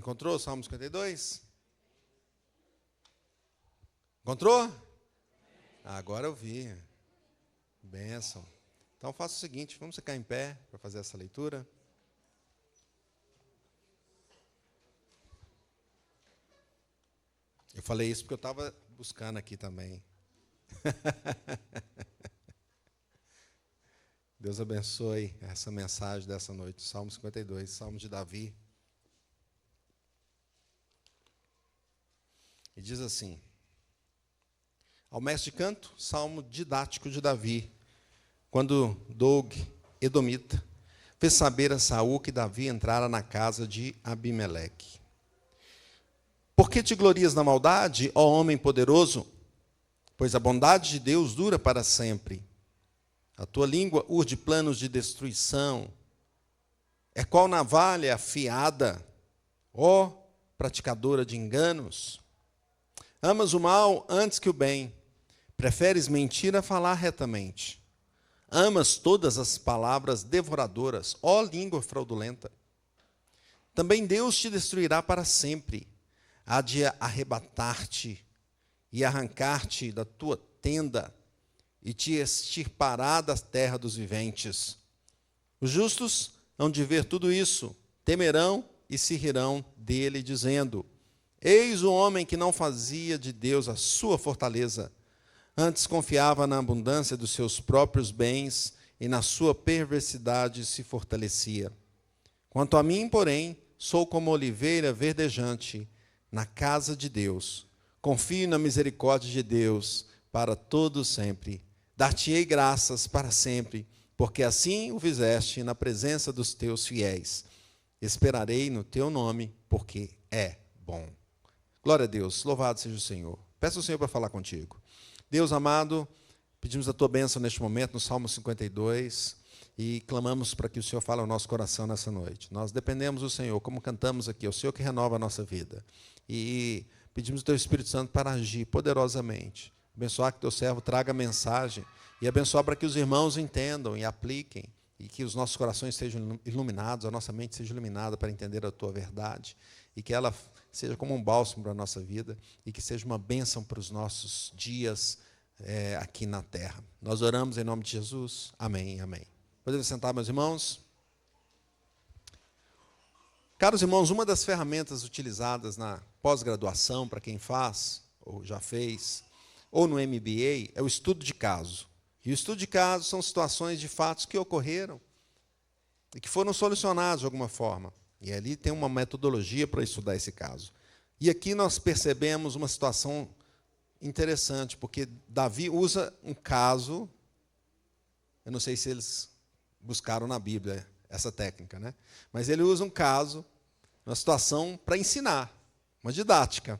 Encontrou o Salmo 52? Encontrou? Agora eu vi. Bênção. Então faça o seguinte, vamos ficar em pé para fazer essa leitura. Eu falei isso porque eu estava buscando aqui também. Deus abençoe essa mensagem dessa noite. Salmo 52, Salmo de Davi. E diz assim: ao mestre de canto, salmo didático de Davi, quando Doeg, edomita, fez saber a Saul que Davi entrara na casa de Abimeleque. Por que te glorias na maldade, ó homem poderoso? Pois a bondade de Deus dura para sempre. A tua língua urde planos de destruição. É qual navalha afiada, ó praticadora de enganos. Amas o mal antes que o bem. Preferes mentir a falar retamente. Amas todas as palavras devoradoras, ó língua fraudulenta. Também Deus te destruirá para sempre. Há de arrebatar-te e arrancar-te da tua tenda e te extirpará da terra dos viventes. Os justos hão de ver tudo isso, temerão e se rirão dele, dizendo: eis o homem que não fazia de Deus a sua fortaleza, antes confiava na abundância dos seus próprios bens e na sua perversidade se fortalecia. Quanto a mim, porém, sou como oliveira verdejante na casa de Deus. Confio na misericórdia de Deus para todo sempre. Dar-te-ei graças para sempre, porque assim o fizeste na presença dos teus fiéis. Esperarei no teu nome, porque é bom. Glória a Deus, louvado seja o Senhor. Peço ao Senhor para falar contigo. Deus amado, pedimos a tua bênção neste momento no Salmo 52 e clamamos para que o Senhor fale ao nosso coração nessa noite. Nós dependemos do Senhor, como cantamos aqui, é o Senhor que renova a nossa vida. E pedimos o teu Espírito Santo para agir poderosamente. Abençoar que teu servo traga a mensagem e abençoar para que os irmãos entendam e apliquem e que os nossos corações sejam iluminados, a nossa mente seja iluminada para entender a tua verdade e que ela seja como um bálsamo para a nossa vida e que seja uma bênção para os nossos dias aqui na terra. Nós oramos em nome de Jesus. Amém, amém. Podemos sentar, meus irmãos? Caros irmãos, uma das ferramentas utilizadas na pós-graduação, para quem faz, ou já fez, ou no MBA, é o estudo de caso. E o estudo de caso são situações de fatos que ocorreram e que foram solucionados de alguma forma. E ali tem uma metodologia para estudar esse caso. E aqui nós percebemos uma situação interessante, porque Davi usa um caso, eu não sei se eles buscaram na Bíblia essa técnica, né? Mas ele usa um caso, uma situação para ensinar, uma didática,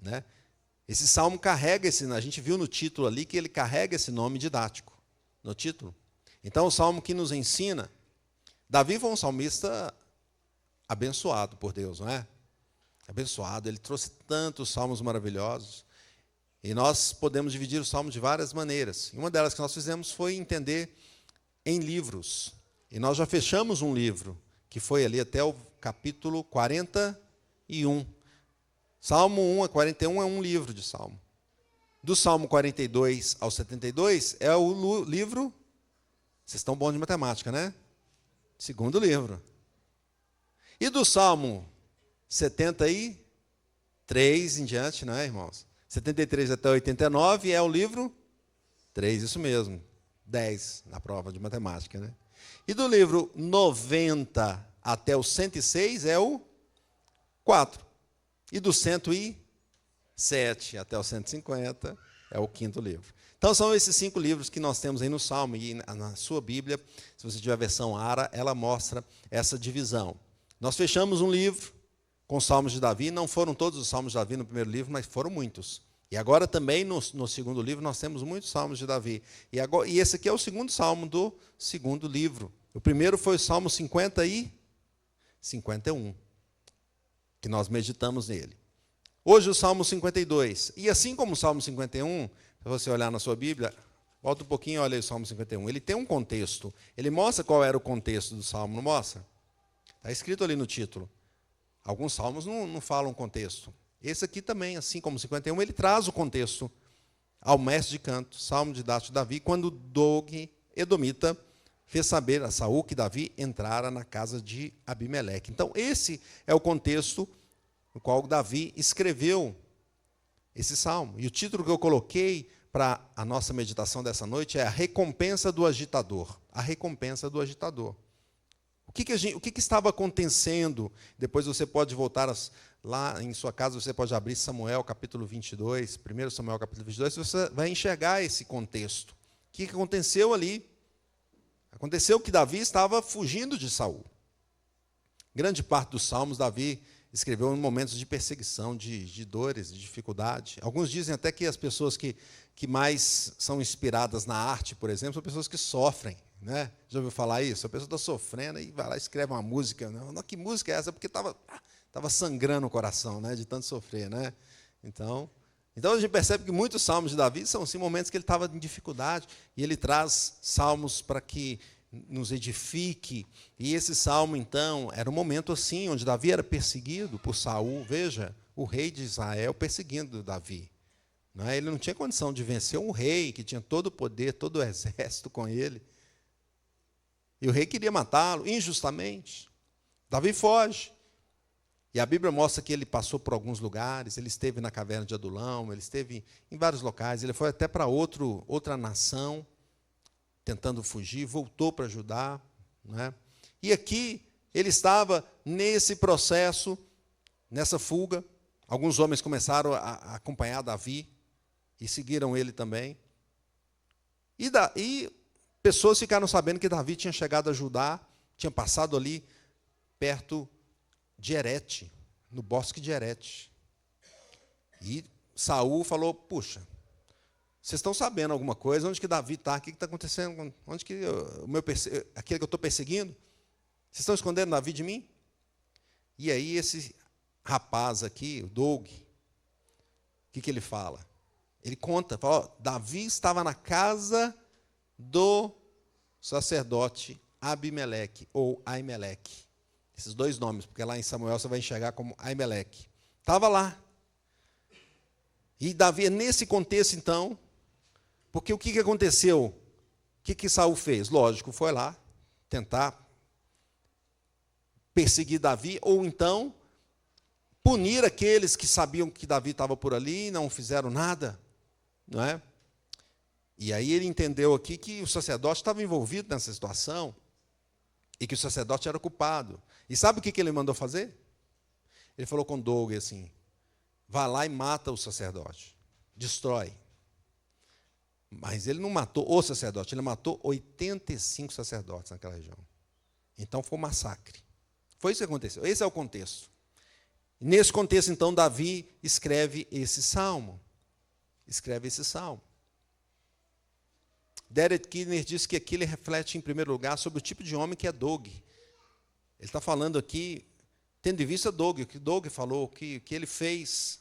né? Esse salmo carrega a gente viu no título ali que ele carrega esse nome didático, no título. Então, o salmo que nos ensina, Davi foi um salmista abençoado por Deus, não é? Abençoado, ele trouxe tantos salmos maravilhosos, e nós podemos dividir o salmo de várias maneiras. E uma delas que nós fizemos foi entender em livros. E nós já fechamos um livro, que foi ali até o capítulo 41. Salmo 1 a 41 é um livro de salmo. Do Salmo 42 ao 72 é o livro, vocês estão bons de matemática, né? Segundo livro. E do Salmo 73 em diante, não é, irmãos? 73 até 89 é o livro 3, isso mesmo. 10 na prova de matemática, né? E do livro 90 até o 106 é o 4. E do 107 até o 150 é o 5º livro. Então, são esses 5 livros que nós temos aí no Salmo. E na sua Bíblia, se você tiver a versão ARA, ela mostra essa divisão. Nós fechamos um livro com os Salmos de Davi. Não foram todos os Salmos de Davi no primeiro livro, mas foram muitos. E agora também, no segundo livro, nós temos muitos Salmos de Davi. E esse aqui é o segundo Salmo do segundo livro. O primeiro foi o Salmo 50 e 51, que nós meditamos nele. Hoje o Salmo 52. E assim como o Salmo 51, se você olhar na sua Bíblia, volta um pouquinho e olha aí o Salmo 51. Ele tem um contexto. Ele mostra qual era o contexto do Salmo, não mostra? Está escrito ali no título. Alguns salmos não falam o contexto. Esse aqui também, assim como o 51, ele traz o contexto ao mestre de canto, salmo didático de Davi, quando Doeg, edomita, fez saber a Saul que Davi entrara na casa de Abimeleque. Então, esse é o contexto no qual Davi escreveu esse salmo. E o título que eu coloquei para a nossa meditação dessa noite é A Recompensa do Agitador. A recompensa do agitador. O que estava acontecendo? Depois você pode voltar lá em sua casa, você pode abrir Samuel capítulo 22, 1 Samuel capítulo 22, você vai enxergar esse contexto. O que aconteceu ali? Aconteceu que Davi estava fugindo de Saul. Grande parte dos salmos, Davi escreveu em momentos de perseguição, de dores, de dificuldade. Alguns dizem até que as pessoas que mais são inspiradas na arte, por exemplo, são pessoas que sofrem. Né? Já ouviu falar isso? A pessoa está sofrendo e vai lá e escreve uma música. Não, que música é essa? Porque estava sangrando o coração, né? De tanto sofrer. Né? Então a gente percebe que muitos salmos de Davi são sim, momentos que ele estava em dificuldade, e ele traz salmos para que nos edifique. E esse salmo, então, era um momento assim, onde Davi era perseguido por Saul. Veja, o rei de Israel perseguindo Davi. Não é? Ele não tinha condição de vencer um rei que tinha todo o poder, todo o exército com ele. E o rei queria matá-lo injustamente. Davi foge. E a Bíblia mostra que ele passou por alguns lugares, ele esteve na caverna de Adulão, ele esteve em vários locais, ele foi até para outra nação, tentando fugir, voltou para Judá. Né? E aqui ele estava nesse processo, nessa fuga. Alguns homens começaram a acompanhar Davi e seguiram ele também. E pessoas ficaram sabendo que Davi tinha chegado a Judá, tinha passado ali perto de Herete, no bosque de Herete. E Saul falou: puxa, vocês estão sabendo alguma coisa? Onde que Davi está? O que está acontecendo? Onde que aquele que eu estou perseguindo? Vocês estão escondendo Davi de mim? E aí esse rapaz aqui, o Doeg, o que ele fala? Ele conta, fala: Davi estava na casa do sacerdote Abimeleque, ou Aimeleque. Esses dois nomes, porque lá em Samuel você vai enxergar como Aimeleque. Estava lá. E Davi, nesse contexto, então, porque o que aconteceu? O que Saul fez? Lógico, foi lá tentar perseguir Davi, ou então punir aqueles que sabiam que Davi estava por ali e não fizeram nada. Não é? E aí ele entendeu aqui que o sacerdote estava envolvido nessa situação e que o sacerdote era culpado. E sabe o que ele mandou fazer? Ele falou com Doeg assim: vá lá e mata o sacerdote, destrói. Mas ele não matou o sacerdote, ele matou 85 sacerdotes naquela região. Então foi um massacre. Foi isso que aconteceu. Esse é o contexto. Nesse contexto, então, Davi escreve esse salmo. Derek Kidner diz que aqui ele reflete, em primeiro lugar, sobre o tipo de homem que é Doeg. Ele está falando aqui, tendo em vista Doeg, o que Doeg falou, que ele fez,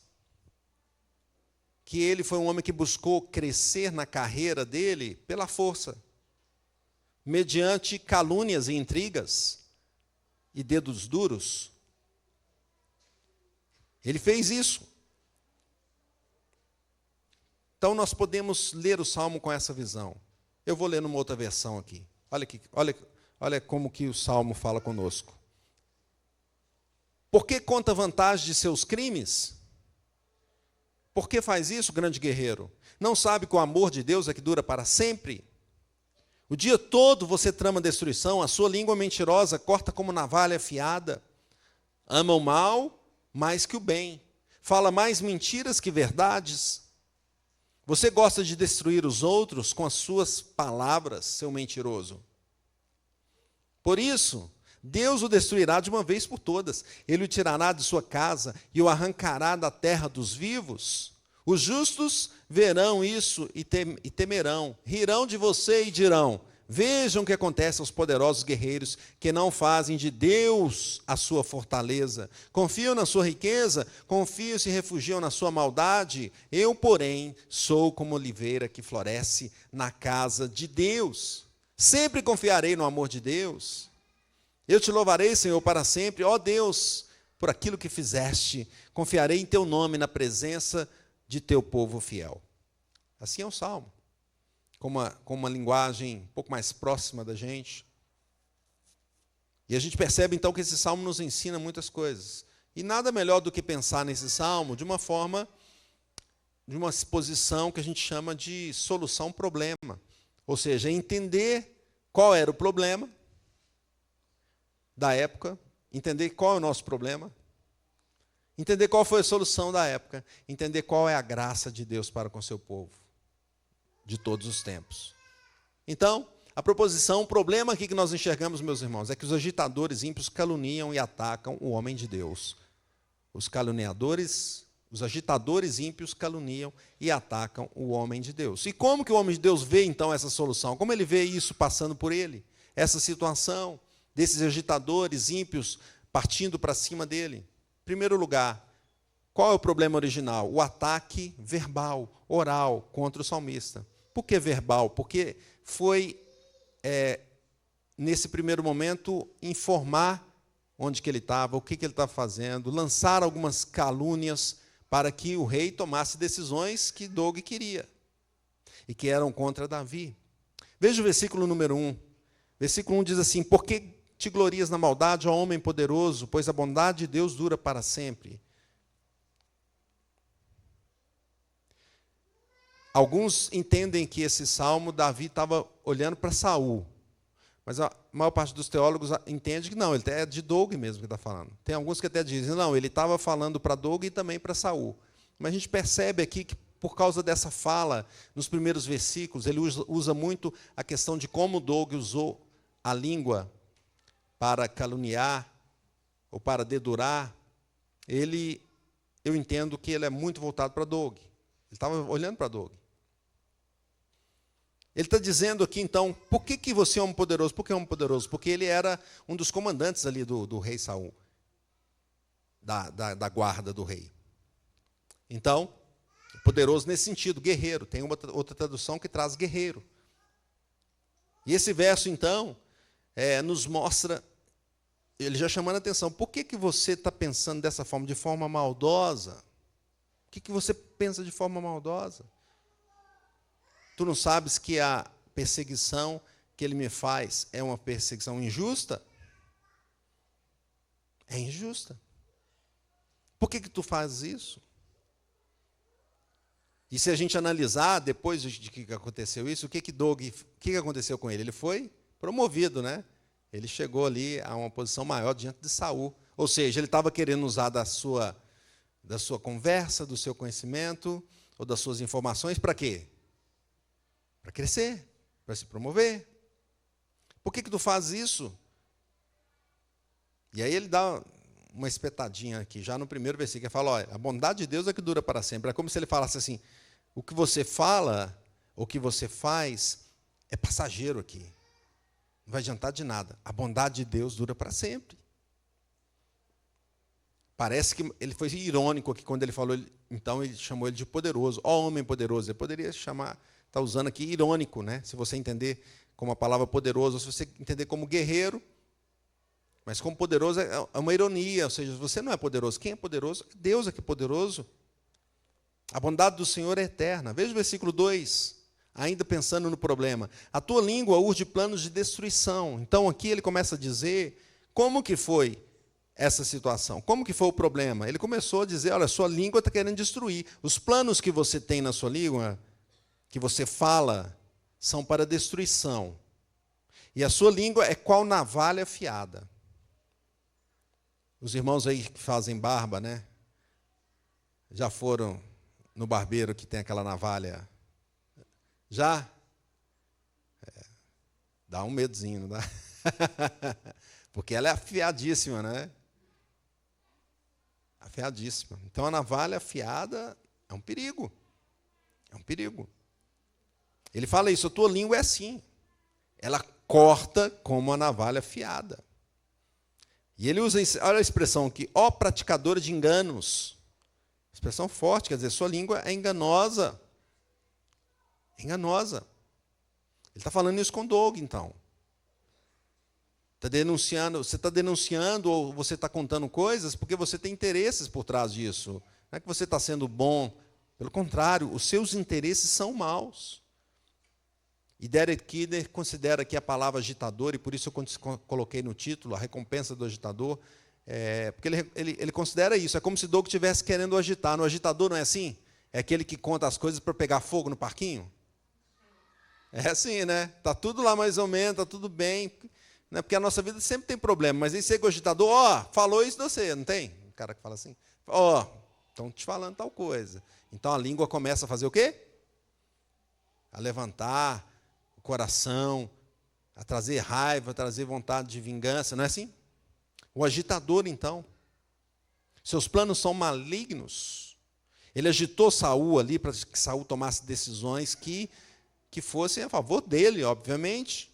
que ele foi um homem que buscou crescer na carreira dele pela força, mediante calúnias e intrigas e dedos duros. Ele fez isso. Então, nós podemos ler o Salmo com essa visão. Eu vou ler numa outra versão aqui. Olha como que o Salmo fala conosco. Por que conta vantagem de seus crimes? Por que faz isso, grande guerreiro? Não sabe que o amor de Deus é que dura para sempre? O dia todo você trama destruição, a sua língua mentirosa corta como navalha afiada. Ama o mal mais que o bem. Fala mais mentiras que verdades. Você gosta de destruir os outros com as suas palavras, seu mentiroso. Por isso, Deus o destruirá de uma vez por todas. Ele o tirará de sua casa e o arrancará da terra dos vivos. Os justos verão isso e temerão. Rirão de você e dirão: vejam o que acontece aos poderosos guerreiros que não fazem de Deus a sua fortaleza. Confiam na sua riqueza, confiam e se refugiam na sua maldade. Eu, porém, sou como oliveira que floresce na casa de Deus. Sempre confiarei no amor de Deus. Eu te louvarei, Senhor, para sempre, ó Deus, por aquilo que fizeste. Confiarei em teu nome na presença de teu povo fiel. Assim é o Salmo, com uma linguagem um pouco mais próxima da gente. E a gente percebe, então, que esse Salmo nos ensina muitas coisas. E nada melhor do que pensar nesse Salmo de uma forma, de uma exposição que a gente chama de solução-problema. Ou seja, entender qual era o problema da época, entender qual é o nosso problema, entender qual foi a solução da época, entender qual é a graça de Deus para com o seu povo, de todos os tempos. Então, a proposição, o problema aqui que nós enxergamos, meus irmãos, é que os agitadores ímpios caluniam e atacam o homem de Deus. Os caluniadores, os agitadores ímpios caluniam e atacam o homem de Deus. E como que o homem de Deus vê, então, essa solução? Como ele vê isso passando por ele? Essa situação desses agitadores ímpios partindo para cima dele? Em primeiro lugar, qual é o problema original? O ataque verbal, oral, contra o salmista. Por que verbal? Porque foi, nesse primeiro momento, informar onde que ele estava, o que ele estava fazendo, lançar algumas calúnias para que o rei tomasse decisões que Doeg queria e que eram contra Davi. Veja o versículo número 1. Versículo 1 diz assim: por que te glorias na maldade, ó homem poderoso, pois a bondade de Deus dura para sempre. Alguns entendem que esse salmo, Davi estava olhando para Saul, mas a maior parte dos teólogos entende que não, ele é de Doeg mesmo que está falando. Tem alguns que até dizem, não, ele estava falando para Doeg e também para Saul. Mas a gente percebe aqui que, por causa dessa fala, nos primeiros versículos, ele usa muito a questão de como Doeg usou a língua para caluniar ou para dedurar. Eu entendo que ele é muito voltado para Doeg. Ele estava olhando para Doeg. Ele está dizendo aqui, então, por que você é homem poderoso? Por que homem poderoso? Porque ele era um dos comandantes ali do rei Saul, da guarda do rei. Então, poderoso nesse sentido, guerreiro. Tem uma outra tradução que traz guerreiro. E esse verso, então, nos mostra, ele já chamando a atenção, por que você está pensando dessa forma, de forma maldosa? Por que você pensa de forma maldosa? Tu não sabes que a perseguição que ele me faz é uma perseguição injusta? É injusta. Por que tu fazes isso? E se a gente analisar, depois de que aconteceu isso, o que aconteceu com ele? Ele foi promovido, né? Ele chegou ali a uma posição maior diante de Saul. Ou seja, ele estava querendo usar da sua conversa, do seu conhecimento, ou das suas informações, para quê? Para crescer, para se promover. Por que tu faz isso? E aí ele dá uma espetadinha aqui, já no primeiro versículo, ele fala, olha, a bondade de Deus é que dura para sempre. É como se ele falasse assim, o que você fala, o que você faz, é passageiro aqui. Não vai adiantar de nada. A bondade de Deus dura para sempre. Parece que ele foi irônico aqui quando ele falou, então ele chamou ele de poderoso. Ó homem poderoso, ele poderia chamar, está usando aqui irônico, né? Se você entender como a palavra poderoso, se você entender como guerreiro, mas como poderoso é uma ironia, ou seja, você não é poderoso. Quem é poderoso? Deus é que é poderoso. A bondade do Senhor é eterna. Veja o versículo 2, ainda pensando no problema. A tua língua urde planos de destruição. Então aqui ele começa a dizer como que foi essa situação, como que foi o problema. Ele começou a dizer, olha, sua língua está querendo destruir. Os planos que você tem na sua língua, que você fala, são para destruição. E a sua língua é qual navalha afiada. Os irmãos aí que fazem barba, né? Já foram no barbeiro que tem aquela navalha? Já? Dá um medozinho, não dá? Porque ela é afiadíssima, né? Afiadíssima. Então a navalha afiada é um perigo. É um perigo. Ele fala isso, a tua língua é assim. Ela corta como a navalha afiada. E ele usa, olha a expressão aqui, ó praticador de enganos. Expressão forte, quer dizer, sua língua é enganosa. Enganosa. Ele está falando isso com Doeg, então. Você está denunciando ou você está contando coisas porque você tem interesses por trás disso. Não é que você está sendo bom. Pelo contrário, os seus interesses são maus. E Derek Kidner considera que a palavra agitador, e por isso eu coloquei no título, a recompensa do agitador, porque ele considera isso. É como se Doug estivesse querendo agitar. No agitador não é assim? É aquele que conta as coisas para pegar fogo no parquinho? É assim, né? Está tudo lá mais ou menos, está tudo bem. Né? Porque a nossa vida sempre tem problema. Mas aí chega o agitador, falou isso de você, não tem? O cara que fala assim, estão te falando tal coisa. Então a língua começa a fazer o quê? A levantar o coração, a trazer raiva, a trazer vontade de vingança, não é assim? O agitador, então, seus planos são malignos. Ele agitou Saul ali para que Saul tomasse decisões que fossem a favor dele, obviamente.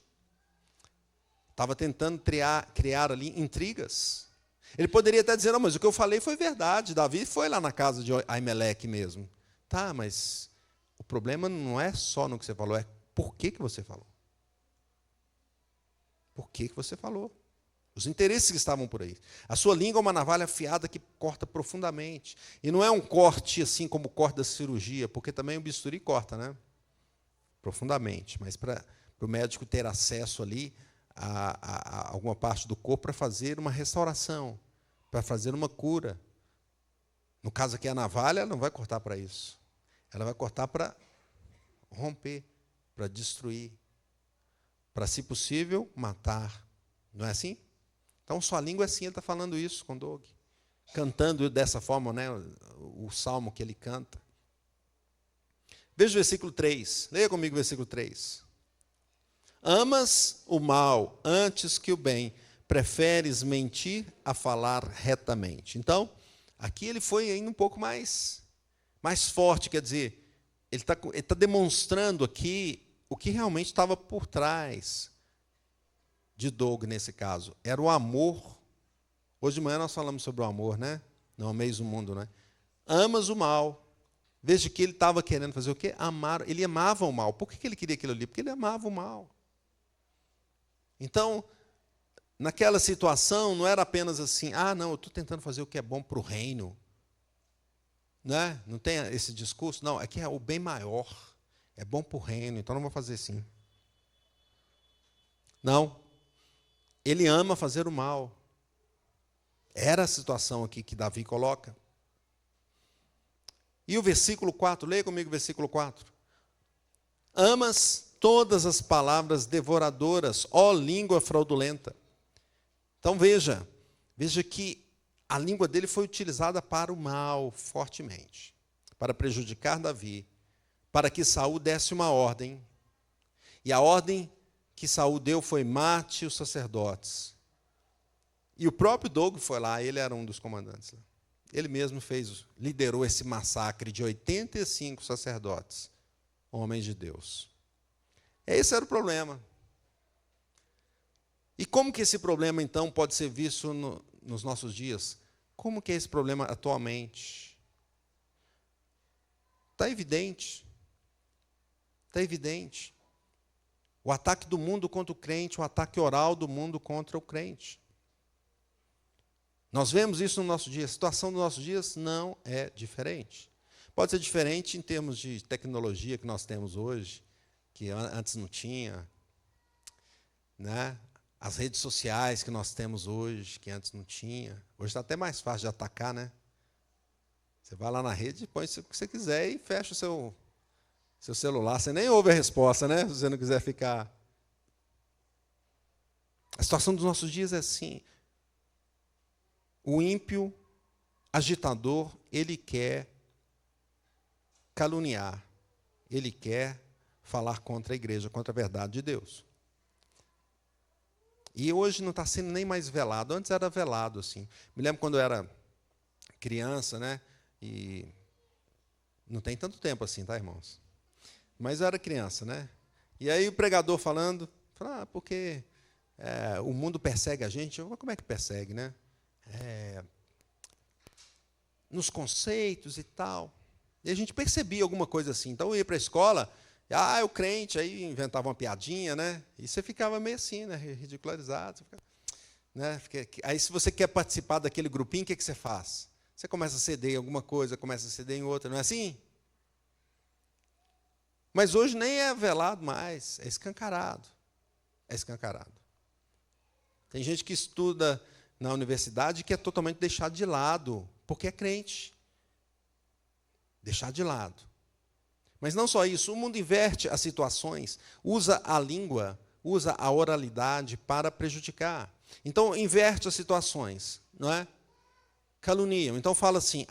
Estava tentando criar ali intrigas. Ele poderia até dizer, não, mas o que eu falei foi verdade. Davi foi lá na casa de Aimeleque mesmo. Tá, mas o problema não é só no que você falou, é por que você falou. Por que você falou? Os interesses que estavam por aí. A sua língua é uma navalha afiada que corta profundamente. E não é um corte assim como o corte da cirurgia, porque também o bisturi corta, né? Profundamente. Mas para o médico ter acesso ali a alguma parte do corpo para fazer uma restauração, para fazer uma cura. No caso aqui, a navalha ela não vai cortar para isso. Ela vai cortar para romper, para destruir, para, se possível, matar. Não é assim? Então, sua língua é assim, ele está falando isso com Doug. Cantando dessa forma, né, o salmo que ele canta. Veja o versículo 3. Leia comigo o versículo 3. Amas o mal antes que o bem, preferes mentir a falar retamente. Então, aqui ele foi ainda um pouco mais forte, quer dizer, ele está demonstrando aqui o que realmente estava por trás de Doug nesse caso. Era o amor. Hoje de manhã nós falamos sobre o amor, né? Não ameis o mundo, né? Amas o mal. Veja que ele estava querendo fazer o quê? Amar. Ele amava o mal. Por que ele queria aquilo ali? Porque ele amava o mal. Então, naquela situação, não era apenas assim, não, eu estou tentando fazer o que é bom para o reino. Né? Não tem esse discurso? Não, é que é o bem maior. É bom para o reino, então não vou fazer assim. Não. Ele ama fazer o mal. Era a situação aqui que Davi coloca. E o versículo 4, leia comigo o versículo 4. Amas todas as palavras devoradoras, ó língua fraudulenta. Então veja que a língua dele foi utilizada para o mal fortemente, para prejudicar Davi, para que Saul desse uma ordem. E a ordem que Saul deu foi mate os sacerdotes. E o próprio Doug foi lá, ele era um dos comandantes. Ele mesmo liderou esse massacre de 85 sacerdotes, homens de Deus. Esse era o problema. E como que esse problema, então, pode ser visto nos nossos dias? Como que é esse problema atualmente? Está evidente. Está evidente. O ataque do mundo contra o crente, o ataque oral do mundo contra o crente. Nós vemos isso no nosso dia. A situação dos nossos dias não é diferente. Pode ser diferente em termos de tecnologia que nós temos hoje, que antes não tinha, né? As redes sociais que nós temos hoje, que antes não tinha. Hoje está até mais fácil de atacar, né? Você vai lá na rede, põe o que você quiser e fecha o seu celular. Você nem ouve a resposta, né? Se você não quiser ficar. A situação dos nossos dias é assim. O ímpio, agitador, ele quer caluniar. Ele quer falar contra a igreja, contra a verdade de Deus. E hoje não está sendo nem mais velado. Antes era velado, assim. Me lembro quando eu era criança, né? E não tem tanto tempo assim, tá, irmãos? Mas eu era criança, né? E aí o pregador falando, porque o mundo persegue a gente. Eu, como é que persegue, né? Nos conceitos e tal. E a gente percebia alguma coisa assim. Então eu ia para a escola, o crente, aí inventava uma piadinha, né? E você ficava meio assim, né? Ridicularizado. Né? Aí, se você quer participar daquele grupinho, o que você faz? Você começa a ceder em alguma coisa, começa a ceder em outra, não é assim? Mas hoje nem é velado mais, é escancarado. É escancarado. Tem gente que estuda na universidade que é totalmente deixado de lado, porque é crente. Deixado de lado. Mas não só isso, o mundo inverte as situações, usa a língua, usa a oralidade para prejudicar. Então, inverte as situações, não é? Caluniam. Então, fala assim,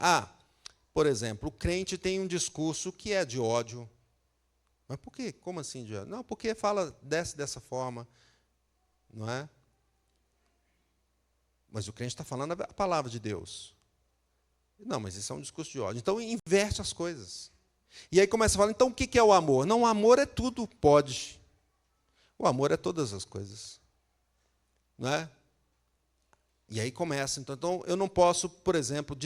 por exemplo, o crente tem um discurso que é de ódio. Mas por quê? Como assim de ódio? Não, porque fala dessa forma, não é? Mas o crente está falando a palavra de Deus. Não, mas isso é um discurso de ódio. Então, inverte as coisas. E aí começa a falar, então o que é o amor? Não, o amor é tudo, pode. O amor é todas as coisas. Não é? E aí começa, então eu não posso, por exemplo,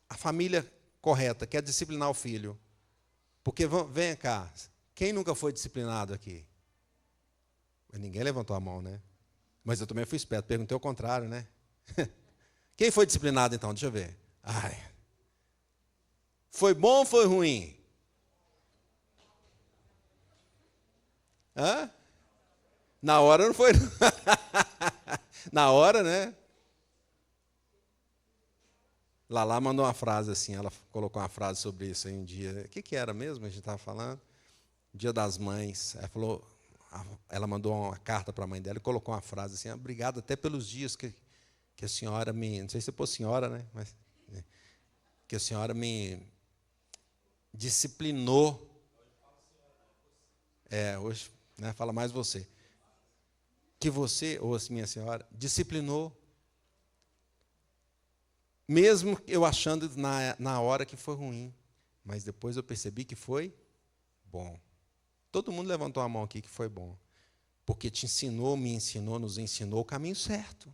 a família correta, quer disciplinar o filho. Porque, vem cá, quem nunca foi disciplinado aqui? Ninguém levantou a mão, né? Mas eu também fui esperto, perguntei o contrário, né? Quem foi disciplinado, então? Deixa eu ver. Foi bom ou foi ruim? Hã? Na hora não foi. Na hora, né? Lala mandou uma frase assim, ela colocou uma frase sobre isso aí um dia. O que era mesmo? A gente estava falando? Dia das Mães. Ela mandou uma carta para a mãe dela e colocou uma frase assim: obrigado até pelos dias que a senhora me. Não sei se fosse senhora, né? Mas que a senhora me disciplinou. Hoje, né, fala mais você. Que você, ou minha senhora, disciplinou. Mesmo eu achando na hora que foi ruim. Mas depois eu percebi que foi bom. Todo mundo levantou a mão aqui que foi bom. Porque te ensinou, me ensinou, nos ensinou o caminho certo.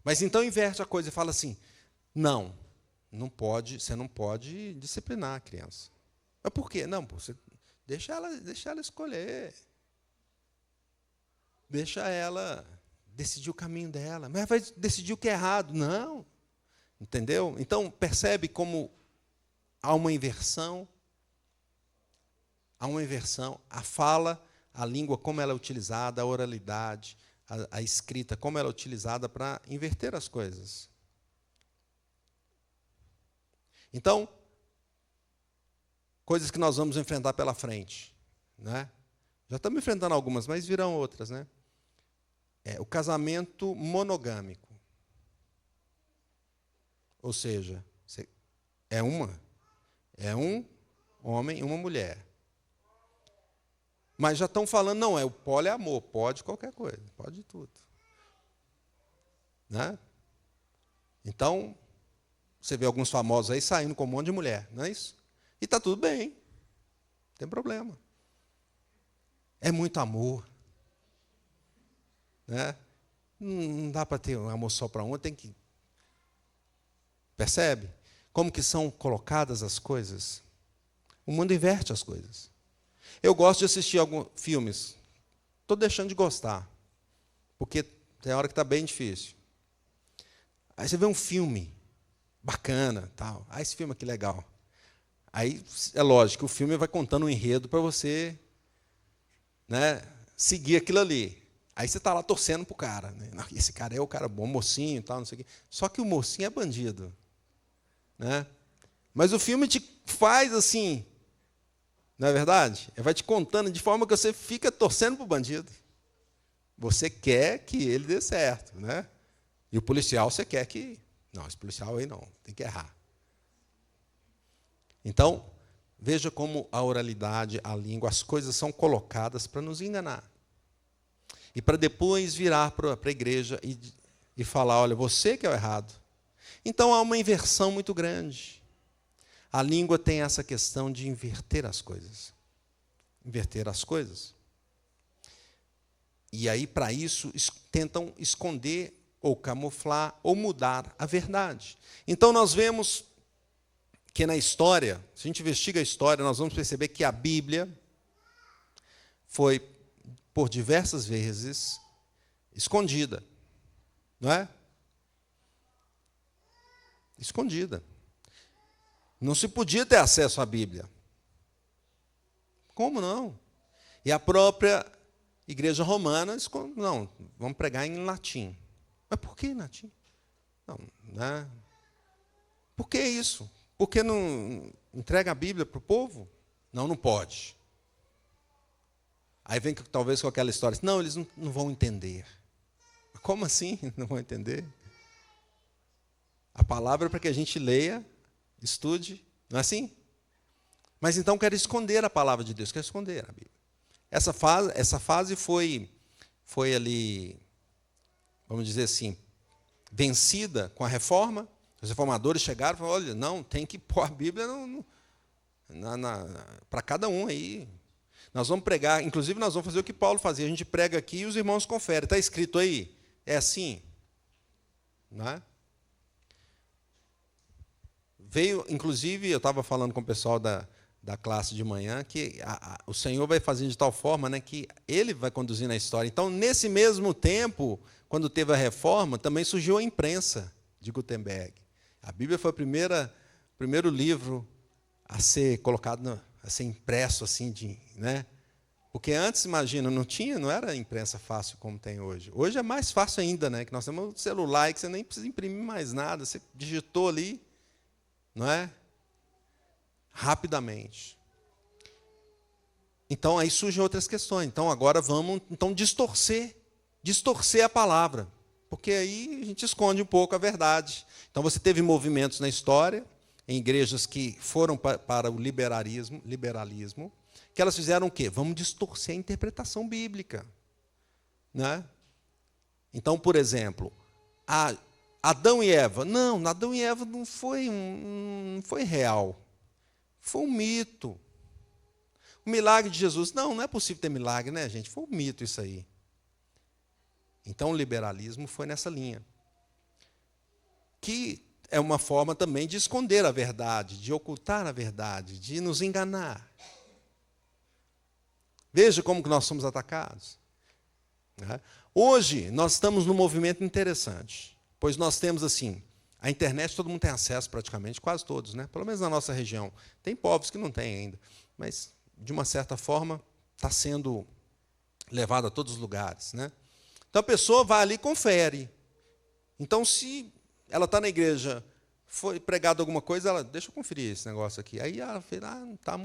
Mas então inverte a coisa e fala assim, não pode, você não pode disciplinar a criança. Mas por quê? Não, você deixa ela escolher. Deixa ela decidir o caminho dela. Mas vai decidir o que é errado. Não. Entendeu? Então, percebe como há uma inversão? Há uma inversão. A fala, a língua, como ela é utilizada, a oralidade, a escrita, como ela é utilizada para inverter as coisas. Então, coisas que nós vamos enfrentar pela frente. Né? Já estamos enfrentando algumas, mas virão outras. Né? O casamento monogâmico. Ou seja, é um homem e uma mulher. Mas já estão falando, não, é o poliamor, pode qualquer coisa, pode tudo. Né? Então, você vê alguns famosos aí saindo com um monte de mulher, não é isso? E está tudo bem, não tem problema. É muito amor. Né? Não dá para ter um amor só para um, tem que... Percebe? Como que são colocadas as coisas? O mundo inverte as coisas. Eu gosto de assistir alguns filmes. Estou deixando de gostar. Porque tem hora que está bem difícil. Aí você vê um filme bacana, tal. Esse filme aqui legal. Aí é lógico que o filme vai contando um enredo para você, né, seguir aquilo ali. Aí você está lá torcendo para o cara. Né? Esse cara é o cara bom, mocinho, tal, não sei o quê. Só que o mocinho é bandido. Né? Mas o filme te faz assim, não é verdade? Ele vai te contando de forma que você fica torcendo para o bandido. Você quer que ele dê certo. Né? E o policial você quer que... Não, esse policial aí não, tem que errar. Então, veja como a oralidade, a língua, as coisas são colocadas para nos enganar. E para depois virar para a igreja e falar, olha, você que é o errado. Então há uma inversão muito grande. A língua tem essa questão de inverter as coisas. Inverter as coisas. E aí, para isso, tentam esconder, ou camuflar, ou mudar a verdade. Então nós vemos que na história, se a gente investiga a história, nós vamos perceber que a Bíblia foi, por diversas vezes, escondida, não é? Escondida. Não se podia ter acesso à Bíblia. Como não? E a própria igreja romana disse, não, vamos pregar em latim. Mas por que em latim? Não, né? Por que isso? Por que não entrega a Bíblia para o povo? Não, não pode. Aí vem talvez com aquela história, não, eles não vão entender. Como assim não vão entender? A palavra é para que a gente leia, estude, não é assim? Mas então quer esconder a palavra de Deus, quer esconder a Bíblia. Essa fase foi ali, vamos dizer assim, vencida com a reforma. Os reformadores chegaram e falaram, olha, não, tem que pôr a Bíblia para cada um aí. Nós vamos pregar, inclusive nós vamos fazer o que Paulo fazia, a gente prega aqui e os irmãos conferem. Está escrito aí? É assim? Não é? Veio, inclusive, eu estava falando com o pessoal da classe de manhã, que o Senhor vai fazer de tal forma, né, que Ele vai conduzindo a história. Então, nesse mesmo tempo, quando teve a reforma, também surgiu a imprensa de Gutenberg. A Bíblia foi o primeiro livro a ser colocado, a ser impresso assim, né? Porque antes, imagina, não era imprensa fácil como tem hoje. Hoje é mais fácil ainda, né? Que nós temos um celular que você nem precisa imprimir mais nada, você digitou ali, não é? Rapidamente. Então aí surgem outras questões. Então agora vamos distorcer a palavra, porque aí a gente esconde um pouco a verdade. Então você teve movimentos na história, em igrejas que foram para o liberalismo, que elas fizeram o quê? Vamos distorcer a interpretação bíblica, né? Então, por exemplo, Adão e Eva. Não, Adão e Eva não foi real. Foi um mito. O milagre de Jesus. Não é possível ter milagre, né, gente? Foi um mito isso aí. Então, o liberalismo foi nessa linha. Que é uma forma também de esconder a verdade, de ocultar a verdade, de nos enganar. Veja como que nós somos atacados. Hoje, nós estamos num movimento interessante, pois nós temos, assim, a internet todo mundo tem acesso praticamente, quase todos, né? Pelo menos na nossa região. Tem povos que não têm ainda, mas, de uma certa forma, está sendo levado a todos os lugares, né? Então, a pessoa vai ali e confere. Então, se ela está na igreja, foi pregado alguma coisa, ela, deixa eu conferir esse negócio aqui. Aí ela fala, não está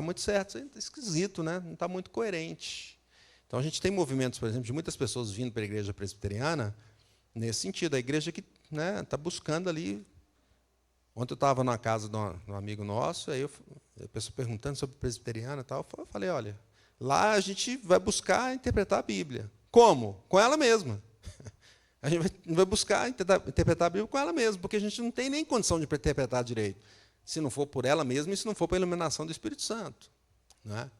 muito certo, isso é esquisito, né? Não está muito coerente. Então, a gente tem movimentos, por exemplo, de muitas pessoas vindo para a igreja presbiteriana, nesse sentido, a igreja que está buscando ali. Ontem eu estava na casa de um amigo nosso, aí a pessoa perguntando sobre presbiteriana e tal, eu falei, olha, lá a gente vai buscar interpretar a Bíblia. Como? Com ela mesma. A gente vai buscar interpretar a Bíblia com ela mesma, porque a gente não tem nem condição de interpretar direito, se não for por ela mesma e se não for pela iluminação do Espírito Santo. Não é?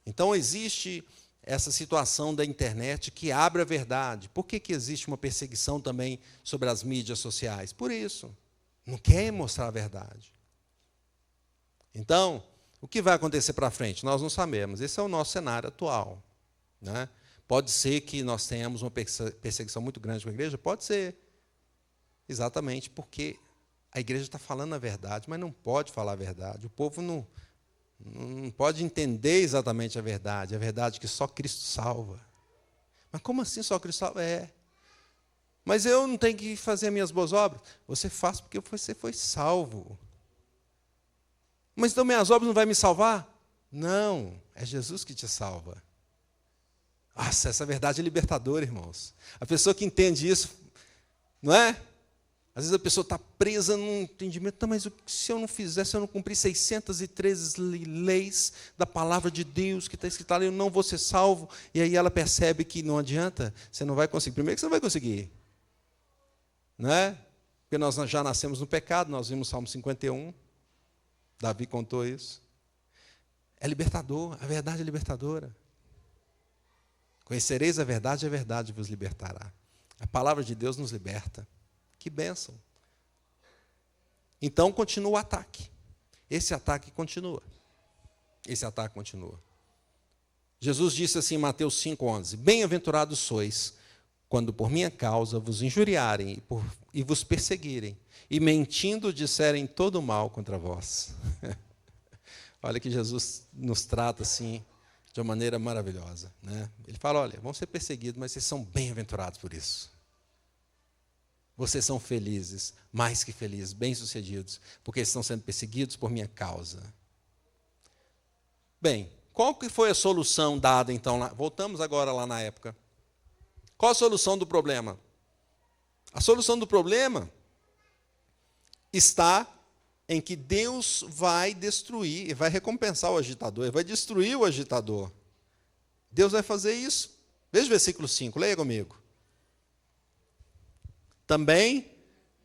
Então, existe essa situação da internet que abre a verdade. Por que existe uma perseguição também sobre as mídias sociais? Por isso. Não quer mostrar a verdade. Então, o que vai acontecer para frente? Nós não sabemos. Esse é o nosso cenário atual. Né? Pode ser que nós tenhamos uma perseguição muito grande com a igreja? Pode ser. Exatamente porque a igreja está falando a verdade, mas não pode falar a verdade. O povo não pode entender exatamente a verdade que só Cristo salva. Mas como assim só Cristo salva? Mas eu não tenho que fazer minhas boas obras? Você faz porque você foi salvo. Mas então minhas obras não vão me salvar? Não, é Jesus que te salva. Nossa, essa verdade é libertadora, irmãos. A pessoa que entende isso, não é? Às vezes a pessoa está presa num entendimento, não, mas se eu não fizer, se eu não cumprir 613 leis da palavra de Deus que está escrita ali, eu não vou ser salvo. E aí ela percebe que não adianta, você não vai conseguir. Primeiro que você não vai conseguir. Não é? Porque nós já nascemos no pecado, nós vimos Salmo 51, Davi contou isso. É libertador, a verdade é libertadora. Conhecereis a verdade vos libertará. A palavra de Deus nos liberta. Que bênção. Então, continua o ataque. Esse ataque continua. Jesus disse assim em Mateus 5,11: Bem-aventurados sois, quando por minha causa vos injuriarem e vos perseguirem, e mentindo disserem todo mal contra vós. Olha que Jesus nos trata assim, de uma maneira maravilhosa, né? Ele fala, olha, vão ser perseguidos, mas vocês são bem-aventurados por isso. Vocês são felizes, mais que felizes, bem-sucedidos, porque estão sendo perseguidos por minha causa. Bem, qual que foi a solução dada, então? Voltamos agora lá na época. Qual a solução do problema? A solução do problema está em que Deus vai destruir, e vai recompensar o agitador, ele vai destruir o agitador. Deus vai fazer isso. Veja o versículo 5, leia comigo. Também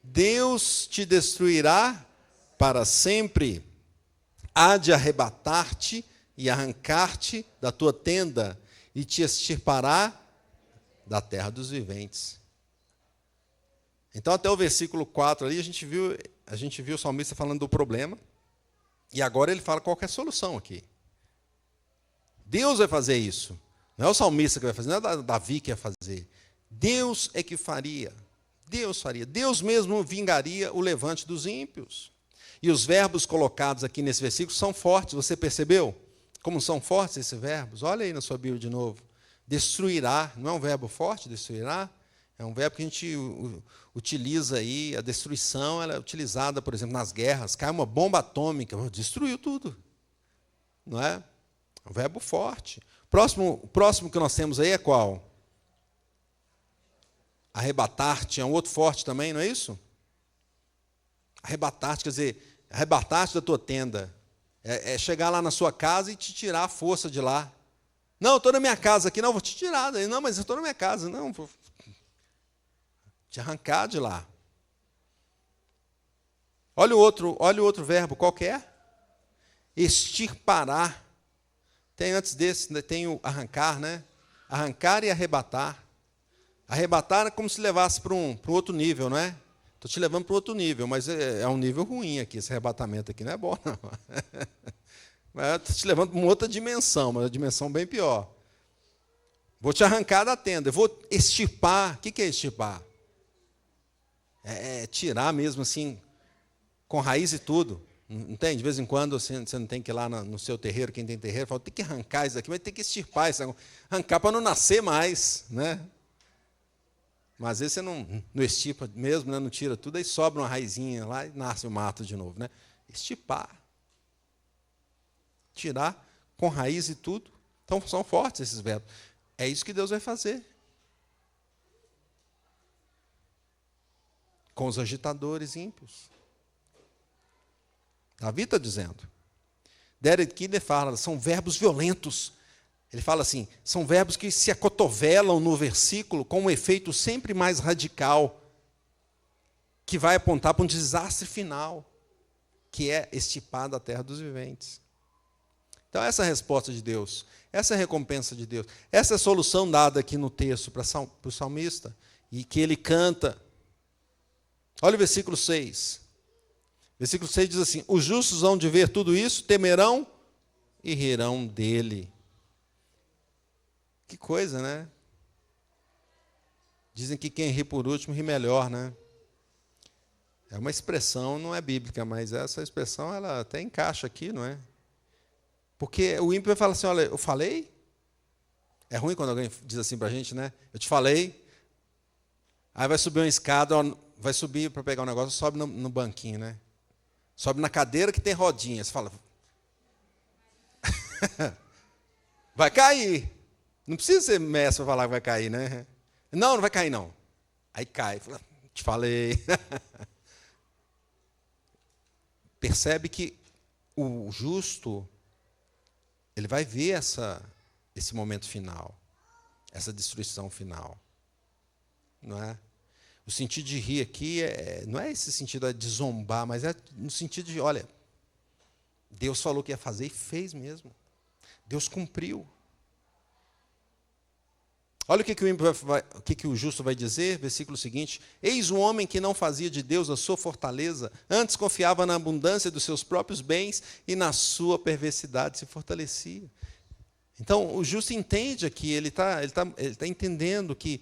Deus te destruirá para sempre, há de arrebatar-te e arrancar-te da tua tenda, e te extirpará da terra dos viventes. Então, até o versículo 4 ali, a gente viu o salmista falando do problema, e agora ele fala qual que é a solução aqui. Deus vai fazer isso. Não é o salmista que vai fazer, não é Davi que vai fazer. Deus é que faria. Deus faria. Deus mesmo vingaria o levante dos ímpios. E os verbos colocados aqui nesse versículo são fortes, você percebeu? Como são fortes esses verbos? Olha aí na sua Bíblia de novo. Destruirá, não é um verbo forte, destruirá? É um verbo que a gente utiliza aí, a destruição ela é utilizada, por exemplo, nas guerras. Cai uma bomba atômica, destruiu tudo. Não é? É um verbo forte. O próximo que nós temos aí é qual? Arrebatar-te, é um outro forte também, não é isso? Arrebatar-te, quer dizer, arrebatar-te da tua tenda. É chegar lá na sua casa e te tirar a força de lá. Não, eu estou na minha casa aqui, não, vou te tirar. Não, mas eu estou na minha casa, não, vou te arrancar de lá. Olha o outro verbo, qual que é? Extirpará. Tem antes desse, tem o arrancar, né? Arrancar e arrebatar. Arrebatar é como se levasse para um outro nível, não é? Estou te levando para outro nível, mas é um nível ruim aqui, esse arrebatamento aqui não é bom, não. Estou te levando para uma outra dimensão, uma dimensão bem pior. Vou te arrancar da tenda, eu vou extirpar. O que é extirpar? É tirar mesmo assim, com raiz e tudo. Não tem? De vez em quando você não tem que ir lá no seu terreiro, quem tem terreiro, fala, tem que arrancar isso daqui, mas tem que extirpar isso. Arrancar para não nascer mais, né? Mas às vezes você não extirpa mesmo, né? Não tira tudo, aí sobra uma raizinha lá e nasce o mato de novo, né? Extirpar. Tirar com raiz e tudo. Então são fortes esses verbos. É isso que Deus vai fazer. Com os agitadores ímpios. Davi está dizendo. Derek Kidner fala, são verbos violentos. Ele fala assim, são verbos que se acotovelam no versículo com um efeito sempre mais radical, que vai apontar para um desastre final, que é extirpar da terra dos viventes. Então, essa é a resposta de Deus, essa é a recompensa de Deus, essa é a solução dada aqui no texto para o salmista, e que ele canta. Olha o versículo 6. Versículo 6 diz assim, os justos hão de ver tudo isso, temerão e rirão dele. Que coisa, né? Dizem que quem ri por último ri melhor, né? É uma expressão, não é bíblica, mas essa expressão ela até encaixa aqui, não é? Porque o ímpio vai falar assim, olha, eu falei? É ruim quando alguém diz assim para a gente, né? Eu te falei. Aí vai subir uma escada, vai subir para pegar um negócio, sobe no banquinho, né? Sobe na cadeira que tem rodinha. Você fala, vai cair. Não precisa ser mestre para falar que vai cair, né? Não, não vai cair, não. Aí cai. Fala, te falei. Percebe que o justo, ele vai ver esse momento final, essa destruição final. Não é? O sentido de rir aqui não é esse sentido de zombar, mas é no sentido de, olha, Deus falou que ia fazer e fez mesmo. Deus cumpriu. Olha o que o justo vai dizer, versículo seguinte. Eis um homem que não fazia de Deus a sua fortaleza, antes confiava na abundância dos seus próprios bens e na sua perversidade se fortalecia. Então, o justo entende aqui, ele tá entendendo que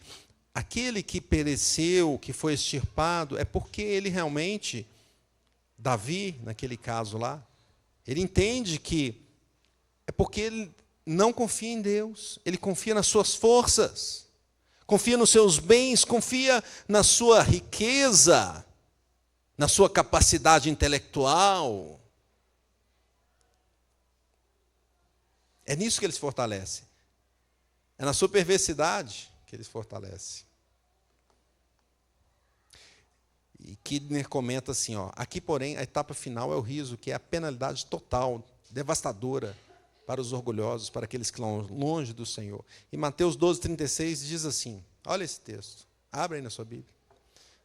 aquele que pereceu, que foi extirpado, é porque ele realmente, Davi, naquele caso lá, ele entende que é porque ele não confia em Deus, ele confia nas suas forças, confia nos seus bens, confia na sua riqueza, na sua capacidade intelectual. É nisso que ele se fortalece. É na sua perversidade que ele se fortalece. E Kidner comenta assim, aqui, porém, a etapa final é o riso, que é a penalidade total, devastadora para os orgulhosos, para aqueles que estão longe do Senhor. E Mateus 12:36 diz assim, olha esse texto, abre aí na sua Bíblia.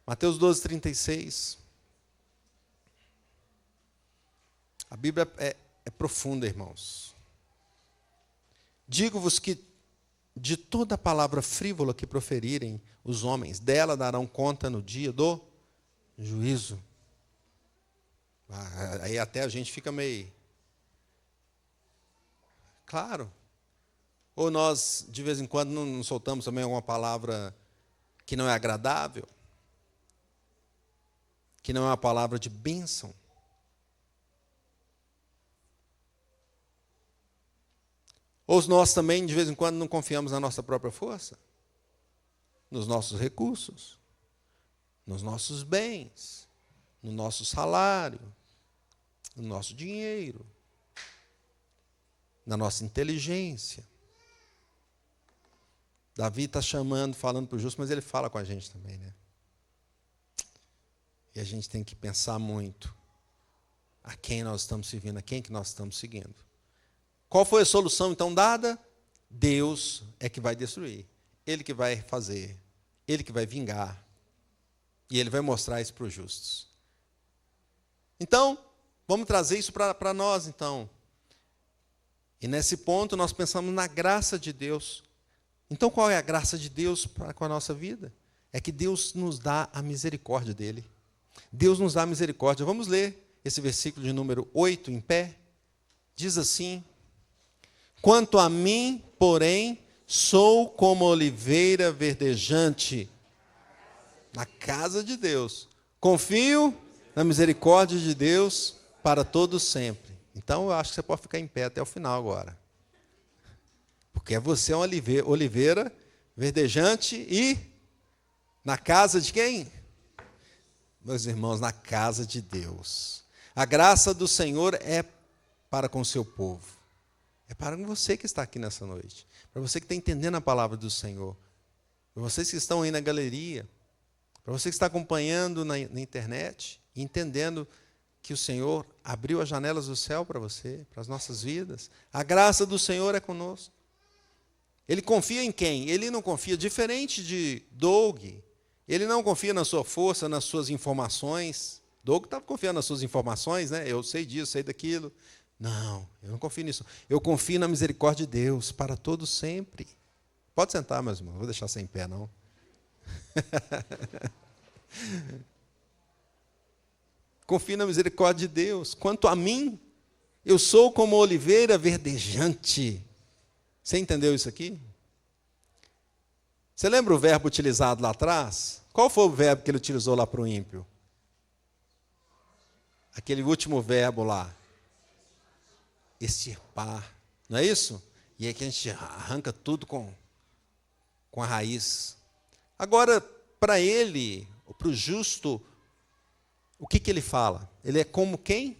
Mateus 12:36. A Bíblia é profunda, irmãos. Digo-vos que de toda palavra frívola que proferirem os homens, dela darão conta no dia do juízo. Aí até a gente fica meio... Claro. Ou nós, de vez em quando, não soltamos também alguma palavra que não é agradável, que não é uma palavra de bênção. Ou nós também, de vez em quando, não confiamos na nossa própria força, nos nossos recursos, nos nossos bens, no nosso salário, no nosso dinheiro, na nossa inteligência. Davi está falando para o justo, mas ele fala com a gente também, né? E a gente tem que pensar muito a quem nós estamos servindo, a quem que nós estamos seguindo. Qual foi a solução, então, dada? Deus é que vai destruir. Ele que vai fazer. Ele que vai vingar. E Ele vai mostrar isso para os justos. Então, vamos trazer isso para nós, então. E nesse ponto, nós pensamos na graça de Deus. Então, qual é a graça de Deus com a nossa vida? É que Deus nos dá a misericórdia dEle. Deus nos dá a misericórdia. Vamos ler esse versículo de número 8 em pé. Diz assim: quanto a mim, porém, sou como oliveira verdejante na casa de Deus. Confio na misericórdia de Deus para todos sempre. Então, eu acho que você pode ficar em pé até o final agora. Porque você é uma oliveira verdejante e na casa de quem? Meus irmãos, na casa de Deus. A graça do Senhor é para com o seu povo. É para você que está aqui nessa noite. Para você que está entendendo a palavra do Senhor. Para vocês que estão aí na galeria. Para você que está acompanhando na internet. E entendendo que o Senhor abriu as janelas do céu para você, para as nossas vidas. A graça do Senhor é conosco. Ele confia em quem? Ele não confia, diferente de Doug, ele não confia na sua força, nas suas informações. Doug estava confiando nas suas informações, né? Eu sei disso, sei daquilo. Não, eu não confio nisso. Eu confio na misericórdia de Deus para todos sempre. Pode sentar, meus irmãos, não vou deixar você em pé, não. Confio na misericórdia de Deus. Quanto a mim, eu sou como oliveira verdejante. Você entendeu isso aqui? Você lembra o verbo utilizado lá atrás? Qual foi o verbo que ele utilizou lá para o ímpio? Aquele último verbo lá. Extirpar. Não é isso? E aí que a gente arranca tudo com a raiz. Agora, para ele, para o justo, o que ele fala? Ele é como quem?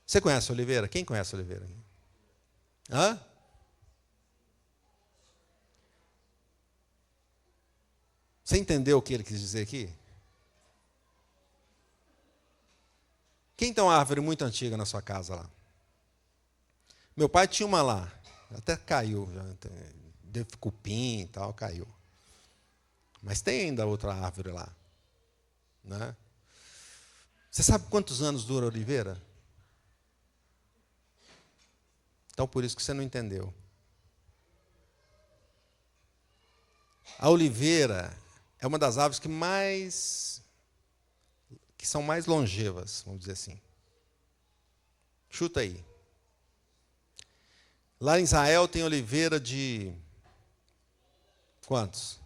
Você conhece a Oliveira? Quem conhece a Oliveira? Hã? Você entendeu o que ele quis dizer aqui? Quem tem uma árvore muito antiga na sua casa lá? Meu pai tinha uma lá, até caiu, já deu cupim e tal, caiu. Mas tem ainda outra árvore lá. Né? Você sabe quantos anos dura a oliveira? Então, por isso que você não entendeu. A oliveira é uma das árvores que são mais longevas, vamos dizer assim. Chuta aí. Lá em Israel tem oliveira de quantos?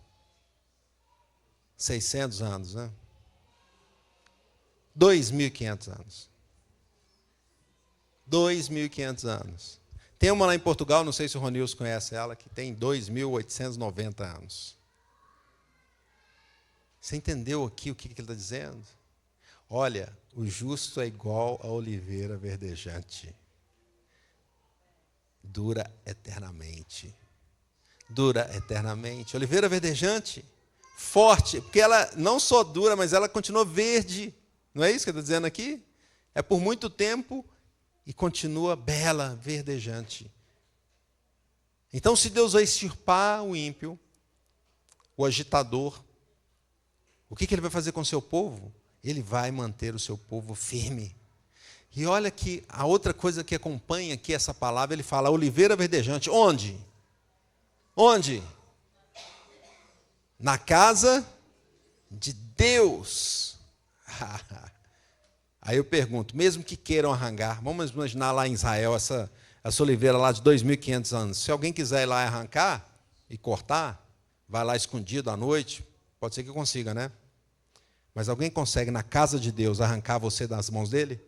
600 anos, né? 2.500 anos. 2.500 anos. Tem uma lá em Portugal, não sei se o Ronilson conhece ela, que tem 2.890 anos. Você entendeu aqui o que ele está dizendo? Olha, o justo é igual a oliveira verdejante. Dura eternamente. Dura eternamente. Oliveira verdejante, forte, porque ela não só dura, mas ela continua verde. Não é isso que ele está dizendo aqui? É por muito tempo e continua bela, verdejante. Então, se Deus vai extirpar o ímpio, o agitador, o que ele vai fazer com o seu povo? Ele vai manter o seu povo firme. E olha que a outra coisa que acompanha aqui essa palavra, ele fala, oliveira verdejante. Onde? Onde? Na casa de Deus. Aí eu pergunto, mesmo que queiram arrancar, vamos imaginar lá em Israel, essa oliveira lá de 2.500 anos. Se alguém quiser ir lá arrancar e cortar, vai lá escondido à noite, pode ser que consiga, né? Mas alguém consegue na casa de Deus arrancar você das mãos dele?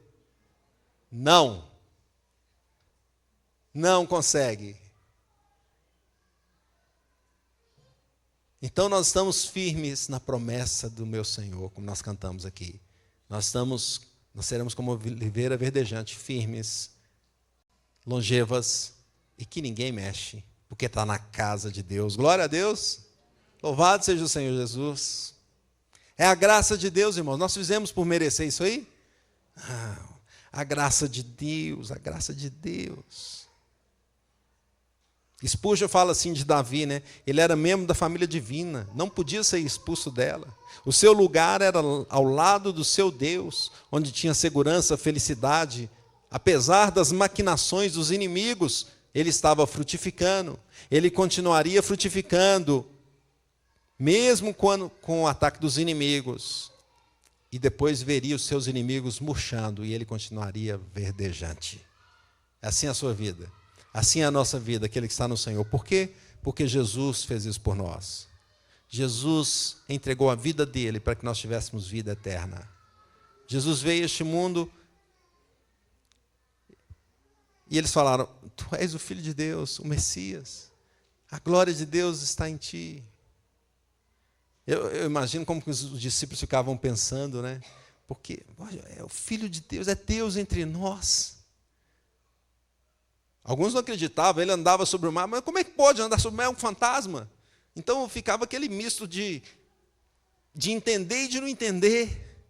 Não. Não consegue. Então nós estamos firmes na promessa do meu Senhor, como nós cantamos aqui. Nós seremos como oliveira verdejante, firmes, longevas e que ninguém mexe, porque está na casa de Deus. Glória a Deus. Louvado seja o Senhor Jesus. É a graça de Deus, irmãos. Nós fizemos por merecer isso aí? Não. A graça de Deus, a graça de Deus. Spurgeon fala assim de Davi, né? Ele era membro da família divina, não podia ser expulso dela. O seu lugar era ao lado do seu Deus, onde tinha segurança, felicidade. Apesar das maquinações dos inimigos, ele estava frutificando. Ele continuaria frutificando, mesmo com o ataque dos inimigos. E depois veria os seus inimigos murchando, e ele continuaria verdejante. Assim é a sua vida. Assim é a nossa vida, aquele que está no Senhor. Por quê? Porque Jesus fez isso por nós. Jesus entregou a vida dele para que nós tivéssemos vida eterna. Jesus veio a este mundo e eles falaram, tu és o Filho de Deus, o Messias. A glória de Deus está em ti. Eu imagino como que os discípulos ficavam pensando, né? Porque é o Filho de Deus, é Deus entre nós. Alguns não acreditavam, ele andava sobre o mar, mas como é que pode andar sobre o mar? É um fantasma. Então ficava aquele misto de entender e de não entender.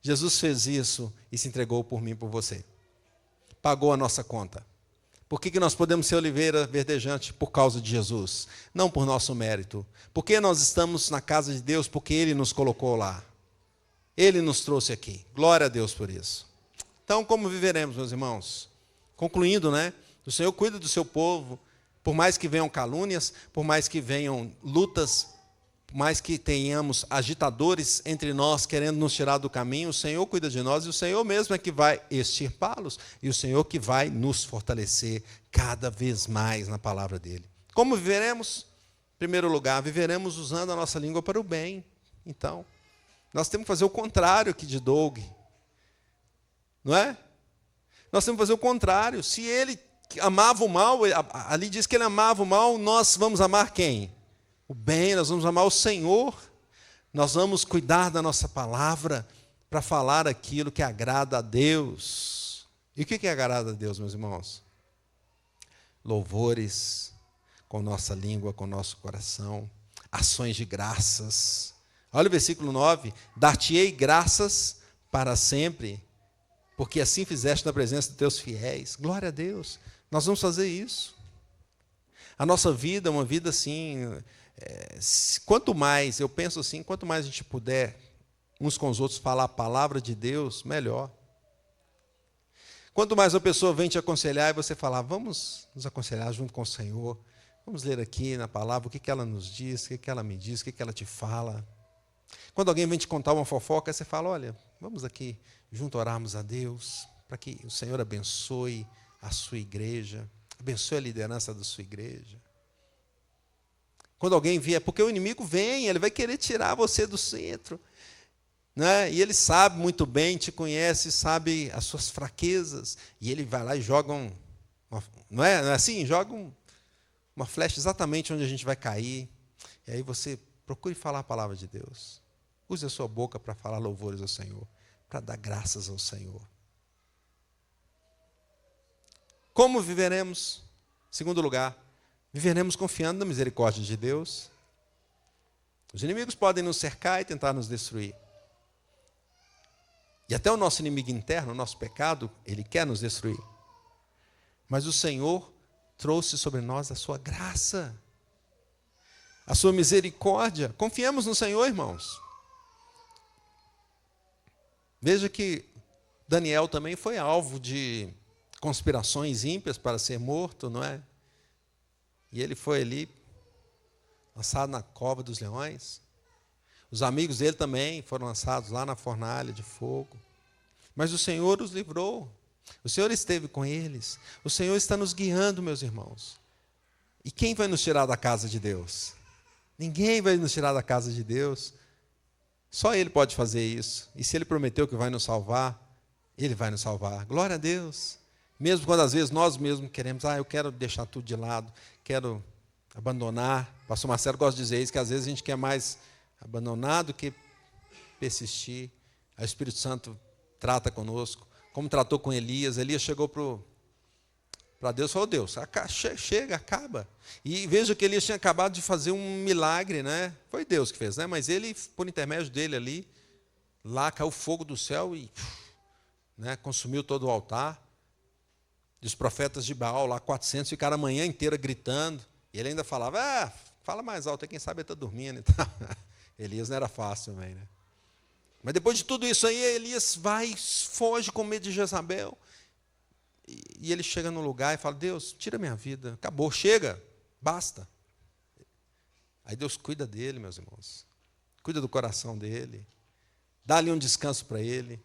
Jesus fez isso e se entregou por mim e por você. Pagou a nossa conta. Por que nós podemos ser oliveira verdejante? Por causa de Jesus, não por nosso mérito. Porque nós estamos na casa de Deus? Porque Ele nos colocou lá. Ele nos trouxe aqui. Glória a Deus por isso. Então, como viveremos, meus irmãos? Concluindo, né? O Senhor cuida do seu povo, por mais que venham calúnias, por mais que venham lutas, por mais que tenhamos agitadores entre nós querendo nos tirar do caminho, o Senhor cuida de nós e o Senhor mesmo é que vai extirpá-los e o Senhor que vai nos fortalecer cada vez mais na palavra dele. Como viveremos? Em primeiro lugar, viveremos usando a nossa língua para o bem. Então, nós temos que fazer o contrário aqui de Doug. Não é? Nós temos que fazer o contrário. Se ele amava o mal, ali diz que ele amava o mal, nós vamos amar quem? O bem, nós vamos amar o Senhor. Nós vamos cuidar da nossa palavra para falar aquilo que agrada a Deus. E o que agrada a Deus, meus irmãos? Louvores com nossa língua, com nosso coração, ações de graças. Olha o versículo 9: dar-te-ei graças para sempre, porque assim fizeste na presença dos teus fiéis. Glória a Deus. Nós vamos fazer isso. A nossa vida é uma vida assim, quanto mais, eu penso assim, quanto mais a gente puder, uns com os outros, falar a palavra de Deus, melhor. Quanto mais a pessoa vem te aconselhar e você falar, vamos nos aconselhar junto com o Senhor, vamos ler aqui na palavra o que ela nos diz, o que ela me diz, o que ela te fala. Quando alguém vem te contar uma fofoca, você fala, olha, vamos aqui junto orarmos a Deus, para que o Senhor abençoe a sua igreja, abençoe a liderança da sua igreja. Quando alguém vier, porque o inimigo vem, ele vai querer tirar você do centro, né? E ele sabe muito bem, te conhece, sabe as suas fraquezas, e ele vai lá e joga não é assim? Joga uma flecha exatamente onde a gente vai cair, e aí você procure falar a palavra de Deus. Use a sua boca para falar louvores ao Senhor, para dar graças ao Senhor. Como viveremos? Segundo lugar, viveremos confiando na misericórdia de Deus. Os inimigos podem nos cercar e tentar nos destruir. E até o nosso inimigo interno, o nosso pecado, ele quer nos destruir. Mas o Senhor trouxe sobre nós a sua graça, a sua misericórdia. Confiemos no Senhor, irmãos. Veja que Daniel também foi alvo de conspirações ímpias para ser morto, não é? E ele foi ali, lançado na cova dos leões. Os amigos dele também foram lançados lá na fornalha de fogo. Mas o Senhor os livrou. O Senhor esteve com eles. O Senhor está nos guiando, meus irmãos. E quem vai nos tirar da casa de Deus? Ninguém vai nos tirar da casa de Deus. Só Ele pode fazer isso. E se Ele prometeu que vai nos salvar, Ele vai nos salvar. Glória a Deus. Mesmo quando às vezes nós mesmos queremos, eu quero deixar tudo de lado, quero abandonar. O pastor Marcelo gosta de dizer isso, que às vezes a gente quer mais abandonar do que persistir. Aí o Espírito Santo trata conosco, como tratou com Elias. Elias chegou para Deus e falou: Deus, chega, acaba. E veja que Elias tinha acabado de fazer um milagre, né? Foi Deus que fez, né? Mas ele, por intermédio dele ali, lá caiu fogo do céu e consumiu todo o altar. E os profetas de Baal, lá 400, ficaram a manhã inteira gritando. E ele ainda falava, fala mais alto, quem sabe ele está dormindo. Então, Elias não era fácil também, né? Mas depois de tudo isso aí, Elias foge com medo de Jezabel. E ele chega no lugar e fala: Deus, tira minha vida, acabou, chega, basta. Aí Deus cuida dele, meus irmãos. Cuida do coração dele. Dá ali um descanso para ele.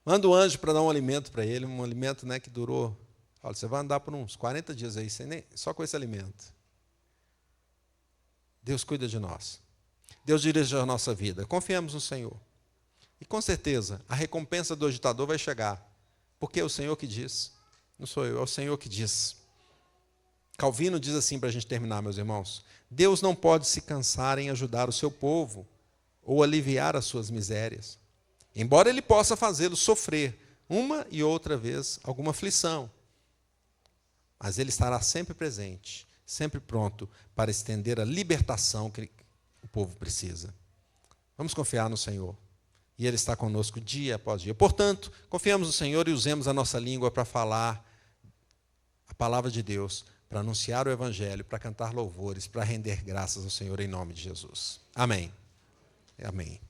Manda um anjo para dar um alimento para ele, um alimento que durou. Olha, você vai andar por uns 40 dias aí, só com esse alimento. Deus cuida de nós. Deus dirige a nossa vida. Confiemos no Senhor. E com certeza, a recompensa do agitador vai chegar. Porque é o Senhor que diz. Não sou eu, é o Senhor que diz. Calvino diz assim, para a gente terminar, meus irmãos: Deus não pode se cansar em ajudar o seu povo ou aliviar as suas misérias, embora Ele possa fazê-lo sofrer uma e outra vez alguma aflição. Mas Ele estará sempre presente, sempre pronto para estender a libertação que o povo precisa. Vamos confiar no Senhor. E Ele está conosco dia após dia. Portanto, confiamos no Senhor e usemos a nossa língua para falar a palavra de Deus, para anunciar o Evangelho, para cantar louvores, para render graças ao Senhor em nome de Jesus. Amém. Amém.